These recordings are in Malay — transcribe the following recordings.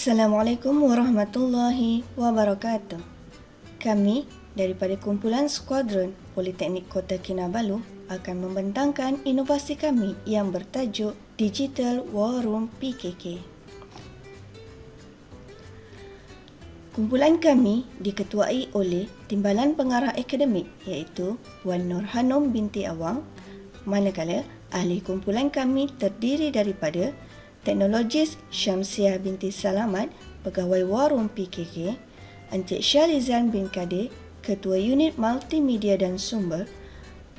Assalamualaikum warahmatullahi wabarakatuh. Kami daripada kumpulan Skuadron Politeknik Kota Kinabalu akan membentangkan inovasi kami yang bertajuk Digital War Room PKK. Kumpulan kami diketuai oleh Timbalan Pengarah Akademik iaitu Puan Nurhanum binti Awang, manakala ahli kumpulan kami terdiri daripada Teknologis Syamsiah binti Salamat, Pegawai War Room PKK, Encik Syalizan bin Kadir, Ketua Unit Multimedia dan Sumber,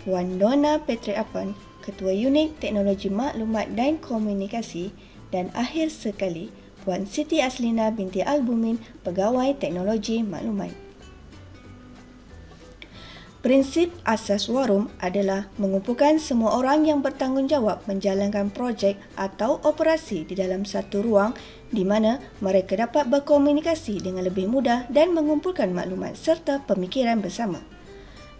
Puan Donna Petri Apan, Ketua Unit Teknologi Maklumat dan Komunikasi, dan akhir sekali Puan Siti Aslina binti Albumin, Pegawai Teknologi Maklumat. Prinsip asas War Room adalah mengumpulkan semua orang yang bertanggungjawab menjalankan projek atau operasi di dalam satu ruang di mana mereka dapat berkomunikasi dengan lebih mudah dan mengumpulkan maklumat serta pemikiran bersama.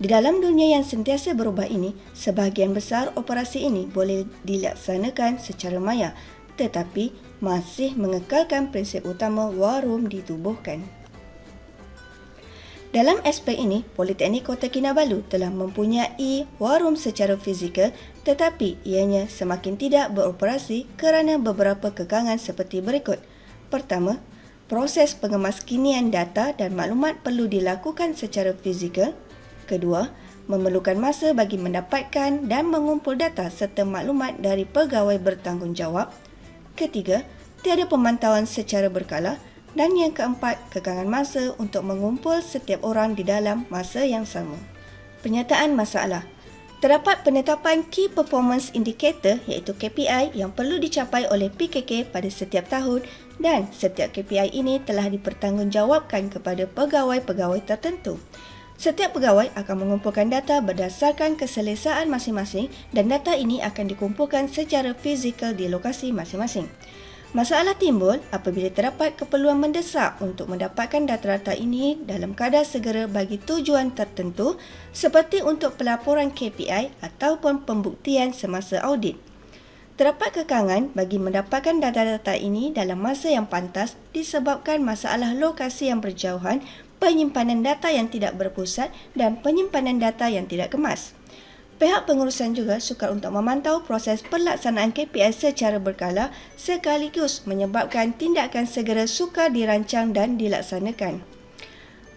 Di dalam dunia yang sentiasa berubah ini, sebahagian besar operasi ini boleh dilaksanakan secara maya, tetapi masih mengekalkan prinsip utama War Room ditubuhkan. Dalam aspek ini, Politeknik Kota Kinabalu telah mempunyai War Room secara fizikal, tetapi ianya semakin tidak beroperasi kerana beberapa kekangan seperti berikut. Pertama, proses pengemaskinian data dan maklumat perlu dilakukan secara fizikal. Kedua, memerlukan masa bagi mendapatkan dan mengumpul data serta maklumat dari pegawai bertanggungjawab. Ketiga, tiada pemantauan secara berkala. Dan yang keempat, kekangan masa untuk mengumpul setiap orang di dalam masa yang sama. Penyataan masalah. Terdapat penetapan Key Performance Indicator iaitu KPI yang perlu dicapai oleh PKK pada setiap tahun dan setiap KPI ini telah dipertanggungjawabkan kepada pegawai-pegawai tertentu. Setiap pegawai akan mengumpulkan data berdasarkan keselesaan masing-masing dan data ini akan dikumpulkan secara fizikal di lokasi masing-masing. Masalah timbul apabila terdapat keperluan mendesak untuk mendapatkan data-data ini dalam kadar segera bagi tujuan tertentu seperti untuk pelaporan KPI ataupun pembuktian semasa audit. Terdapat kekangan bagi mendapatkan data-data ini dalam masa yang pantas disebabkan masalah lokasi yang berjauhan, penyimpanan data yang tidak berpusat dan penyimpanan data yang tidak kemas. Pihak pengurusan juga sukar untuk memantau proses pelaksanaan KPI secara berkala sekaligus menyebabkan tindakan segera sukar dirancang dan dilaksanakan.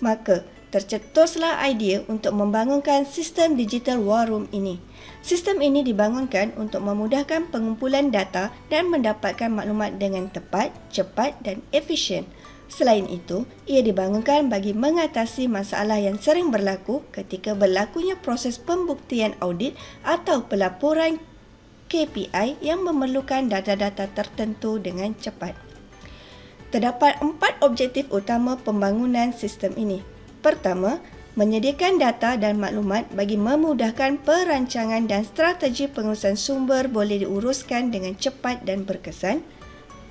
Maka, tercetuslah idea untuk membangunkan sistem Digital War Room ini. Sistem ini dibangunkan untuk memudahkan pengumpulan data dan mendapatkan maklumat dengan tepat, cepat dan efisien. Selain itu, ia dibangunkan bagi mengatasi masalah yang sering berlaku ketika berlakunya proses pembuktian audit atau pelaporan KPI yang memerlukan data-data tertentu dengan cepat. Terdapat 4 objektif utama pembangunan sistem ini. Pertama, menyediakan data dan maklumat bagi memudahkan perancangan dan strategi pengurusan sumber boleh diuruskan dengan cepat dan berkesan.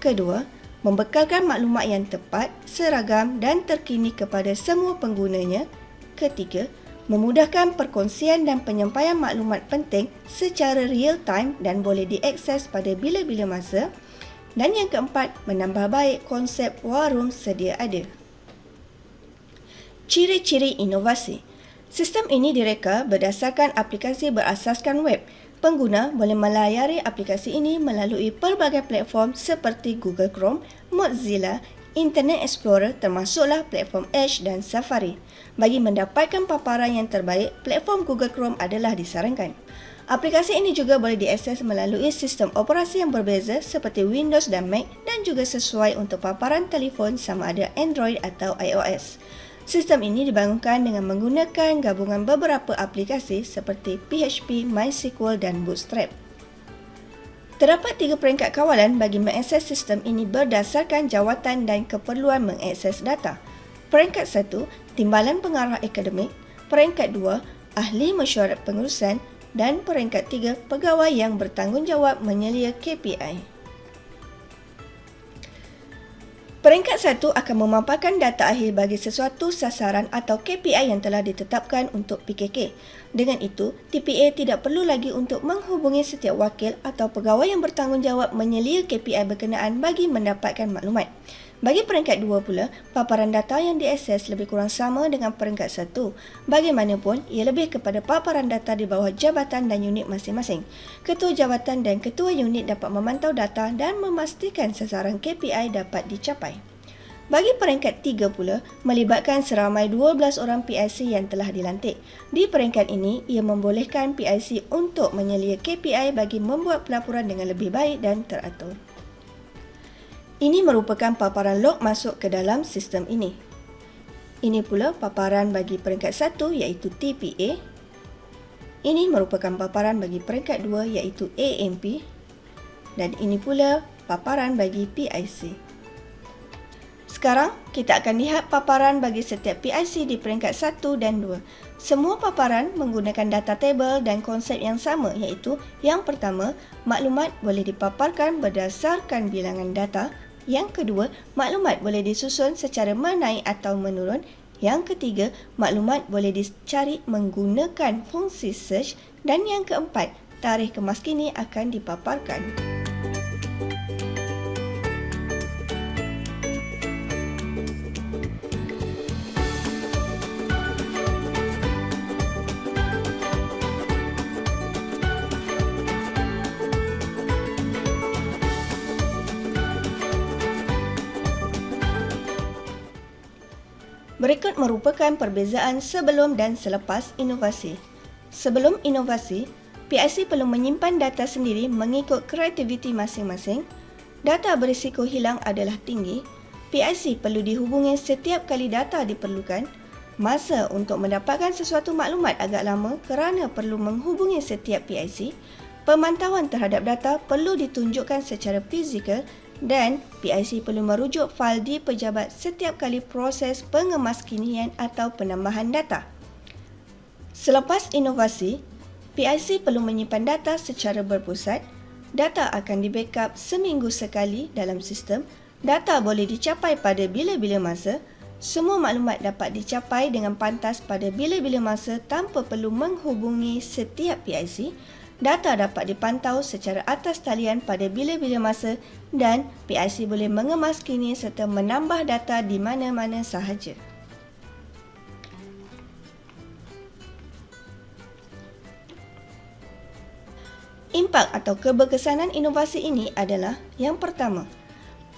Kedua, membekalkan maklumat yang tepat, seragam dan terkini kepada semua penggunanya. Ketiga, memudahkan perkongsian dan penyampaian maklumat penting secara real time dan boleh diakses pada bila-bila masa. Dan yang keempat, menambah baik konsep War Room sedia ada. Ciri-ciri inovasi. Sistem ini direka berdasarkan aplikasi berasaskan web. Pengguna boleh melayari aplikasi ini melalui pelbagai platform seperti Google Chrome, Mozilla, Internet Explorer termasuklah platform Edge dan Safari. Bagi mendapatkan paparan yang terbaik, platform Google Chrome adalah disarankan. Aplikasi ini juga boleh diakses melalui sistem operasi yang berbeza seperti Windows dan Mac dan juga sesuai untuk paparan telefon sama ada Android atau iOS. Sistem ini dibangunkan dengan menggunakan gabungan beberapa aplikasi seperti PHP, MySQL dan Bootstrap. Terdapat 3 peringkat kawalan bagi mengakses sistem ini berdasarkan jawatan dan keperluan mengakses data. Peringkat 1, Timbalan Pengarah Akademik. Peringkat 2, Ahli Mesyuarat Pengurusan. Dan peringkat 3, Pegawai yang bertanggungjawab menyelia KPI. Peringkat 1 akan memaparkan data akhir bagi sesuatu sasaran atau KPI yang telah ditetapkan untuk PKK. Dengan itu, TPA tidak perlu lagi untuk menghubungi setiap wakil atau pegawai yang bertanggungjawab menyelia KPI berkenaan bagi mendapatkan maklumat. Bagi peringkat 2 pula, paparan data yang diakses lebih kurang sama dengan peringkat 1. Bagaimanapun, ia lebih kepada paparan data di bawah jabatan dan unit masing-masing. Ketua jabatan dan ketua unit dapat memantau data dan memastikan sasaran KPI dapat dicapai. Bagi peringkat 3 pula, melibatkan seramai 12 orang PIC yang telah dilantik. Di peringkat ini, ia membolehkan PIC untuk menyelia KPI bagi membuat pelaporan dengan lebih baik dan teratur. Ini merupakan paparan log masuk ke dalam sistem ini. Ini pula paparan bagi peringkat 1 iaitu TPA. Ini merupakan paparan bagi peringkat 2 iaitu AMP. Dan ini pula paparan bagi PIC. Sekarang, kita akan lihat paparan bagi setiap PIC di peringkat 1 dan 2. Semua paparan menggunakan data table dan konsep yang sama iaitu yang pertama, maklumat boleh dipaparkan berdasarkan bilangan data. Yang kedua, maklumat boleh disusun secara menaik atau menurun. Yang ketiga, maklumat boleh dicari menggunakan fungsi search. Dan yang keempat, tarikh kemaskini akan dipaparkan. Berikut merupakan perbezaan sebelum dan selepas inovasi. Sebelum inovasi, PIC perlu menyimpan data sendiri mengikut kreativiti masing-masing. Data berisiko hilang adalah tinggi. PIC perlu dihubungi setiap kali data diperlukan. Masa untuk mendapatkan sesuatu maklumat agak lama kerana perlu menghubungi setiap PIC. Pemantauan terhadap data perlu ditunjukkan secara fizikal dan PIC perlu merujuk fail di pejabat setiap kali proses pengemaskinian atau penambahan data. Selepas inovasi, PIC perlu menyimpan data secara berpusat. Data akan di-backup seminggu sekali dalam sistem. Data boleh dicapai pada bila-bila masa. Semua maklumat dapat dicapai dengan pantas pada bila-bila masa tanpa perlu menghubungi setiap PIC. Data dapat dipantau secara atas talian pada bila-bila masa dan PIC boleh mengemaskini serta menambah data di mana-mana sahaja. Impak atau keberkesanan inovasi ini adalah yang pertama,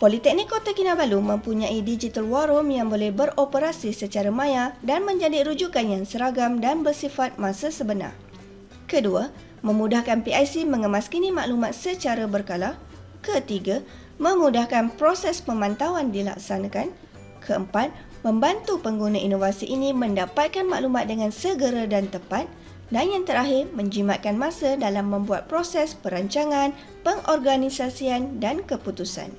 Politeknik Kota Kinabalu mempunyai digital war room yang boleh beroperasi secara maya dan menjadi rujukan yang seragam dan bersifat masa sebenar. Kedua, memudahkan PIC mengemaskini maklumat secara berkala. Ketiga, memudahkan proses pemantauan dilaksanakan. Keempat, membantu pengguna inovasi ini mendapatkan maklumat dengan segera dan tepat. Dan yang terakhir, menjimatkan masa dalam membuat proses perancangan, pengorganisasian dan keputusan.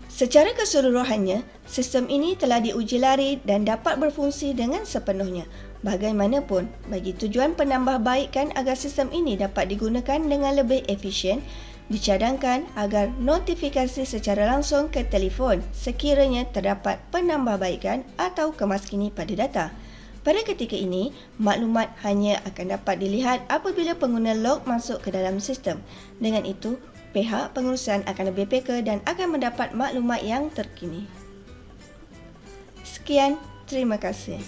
Secara keseluruhannya, sistem ini telah diuji lari dan dapat berfungsi dengan sepenuhnya. Bagaimanapun, bagi tujuan penambahbaikan agar sistem ini dapat digunakan dengan lebih efisien, dicadangkan agar notifikasi secara langsung ke telefon sekiranya terdapat penambahbaikan atau kemaskini pada data. Pada ketika ini, maklumat hanya akan dapat dilihat apabila pengguna log masuk ke dalam sistem. Dengan itu, pihak pengurusan akan lebih peka dan akan mendapat maklumat yang terkini. Sekian, terima kasih.